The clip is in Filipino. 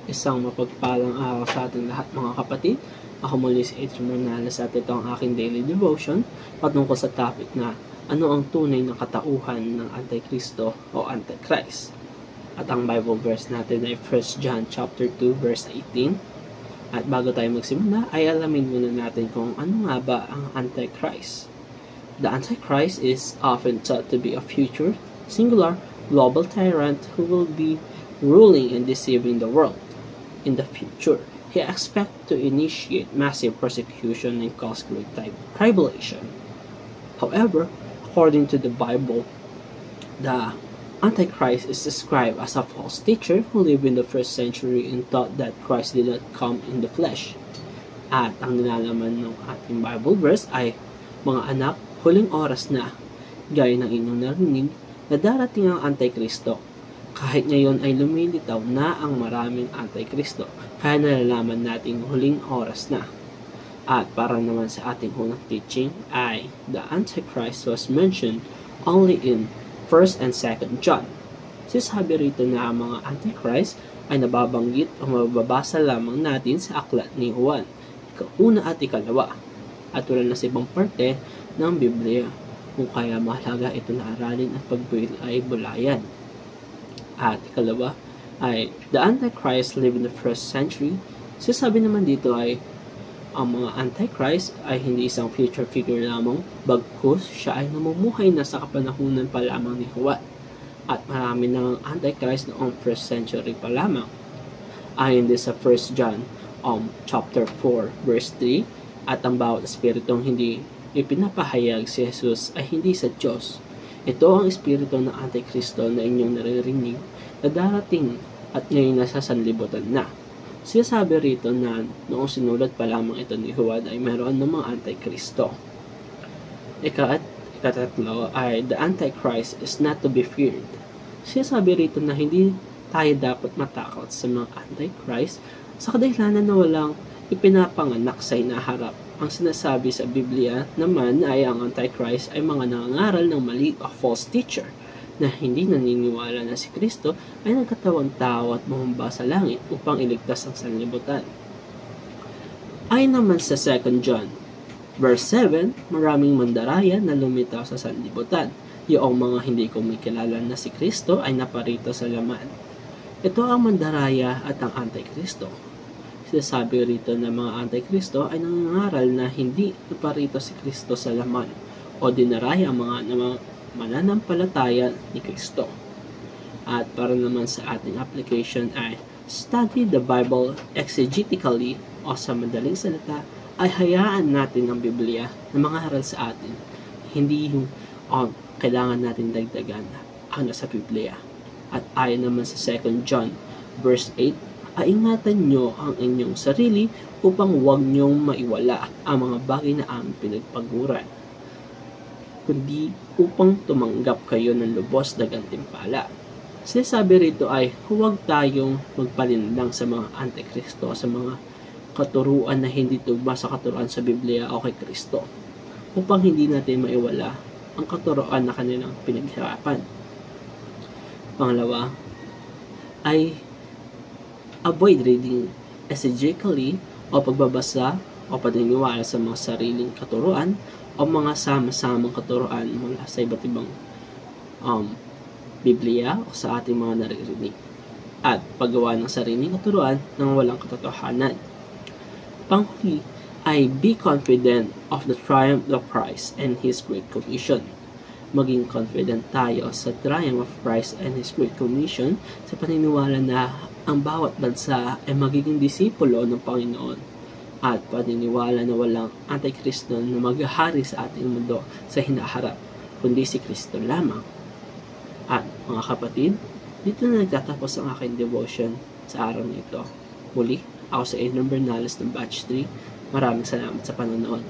Isang mapagpalang araw sa ating lahat mga kapatid. Ako muli si Adrian Morales at ito ang aking daily devotion patungkol sa topic na ano ang tunay na katauhan ng Antikristo o Antichrist. At ang Bible verse natin ay 1 John chapter 2 verse 18. At bago tayo magsimula ay alamin muna natin kung ano nga ba ang Antichrist. The Antichrist is often thought to be a future, singular, global tyrant who will be ruling and deceiving the world. In the future, he expects to initiate massive persecution and cause great tribulation. However, according to the Bible, the Antichrist is described as a false teacher who lived in the first century and thought that Christ did not come in the flesh. At ang nilalaman ng ating Bible verse ay, mga anak, huling oras na, gaya ng inyong narinig, na darating ang Antikristo. Kahit ngayon ay lumilitaw na ang maraming Antikristo, kaya nalalaman nating huling oras na. At para naman sa ating unang teaching ay the Antichrist was mentioned only in 1st and 2nd John. Sinasabi rito na ang mga Antichrist ay nababanggit o mababasa lamang natin sa aklat ni Juan, ika-1 at ika-2, at wala na sa ibang parte ng Biblia, kung kaya mahalaga ito na aralin at pagbulayan. At ikalawa ay the Antichrist lived in the first century. Sinasabi naman dito ay ang mga Antichrist ay hindi isang future figure lamang, bagkus siya ay namumuhay na sa kapanahunan pa lamang ni Juan. At marami ng Antichrist noong first century pa lamang. Ayon din sa 1 John chapter 4 verse 3, at ang bawat espiritong hindi ipinapahayag si Jesus ay hindi sa Diyos. Ito ang espiritu ng Antikristo na inyong naririnig na darating at ngayon nasa sanlibutan na. Sinasabi rito na noong sinulat pa lamang ito ni Juan ay meron ng mga Antikristo. Ikatatlo ay the Antichrist is not to be feared. Sinasabi rito na hindi tayo dapat matakot sa mga Antichrist sa kadahilanan na walang ipinapanganak sa hinaharap. Ang sinasabi sa Biblia naman ay ang Antichrist ay mga nangangaral ng mali o false teacher na hindi naniniwala na si Kristo ay nagkatawang tao at bumaba sa langit upang iligtas ang sanlibutan. Ayon naman sa 2 John verse 7, maraming mandaraya na lumitaw sa sanlibutan. Yung mga hindi kumikilala na si Kristo ay naparito sa laman. Ito ang mandaraya at ang Antikristo. Sinasabi rito na mga Antikristo ay nangangaral na hindi naparito si Kristo sa laman o dinaraya ang mga mananampalataya ni Kristo. At para naman sa ating application ay study the Bible exegetically o sa madaling salita ay hayaan natin ang Biblia na mangaral sa atin. Hindi yung kailangan natin dagdagan ang nasa Biblia. At ayon naman sa 2 John verse 8, ingatan nyo ang inyong sarili upang huwag nyong maiwala ang mga bagay na aming pinagpaguran, kundi upang tumanggap kayo ng lubos na gantimpala. Sinasabi rito ay huwag tayong magpalinlang sa mga Antikristo, sa mga katuruan na hindi tugma sa katuruan sa Biblia o kay Kristo, upang hindi natin maiwala ang katuruan na kanilang pinaghirapan. Pangalawa ay avoid reading exegetically o pagbabasa o paniniwala sa mga sariling katuruan o mga sama-samang katuruan mula sa iba't ibang Biblia o sa ating mga naririnig, at paggawa ng sariling katuruan ng walang katotohanan. Panghuli ay be confident of the triumph of Christ and His Great Commission. Maging confident tayo sa triumph of Christ and His Great Commission sa paniniwala na ang bawat bansa ay magiging disipulo ng Panginoon, at paniniwala na walang Antikristo na maghahari sa ating mundo sa hinaharap, kundi si Kristo lamang. At mga kapatid, dito na nagtatapos ang aking devotion sa araw na ito. Muli, ako sa Adrian Bernales ng Batch 3. Maraming salamat sa panonood.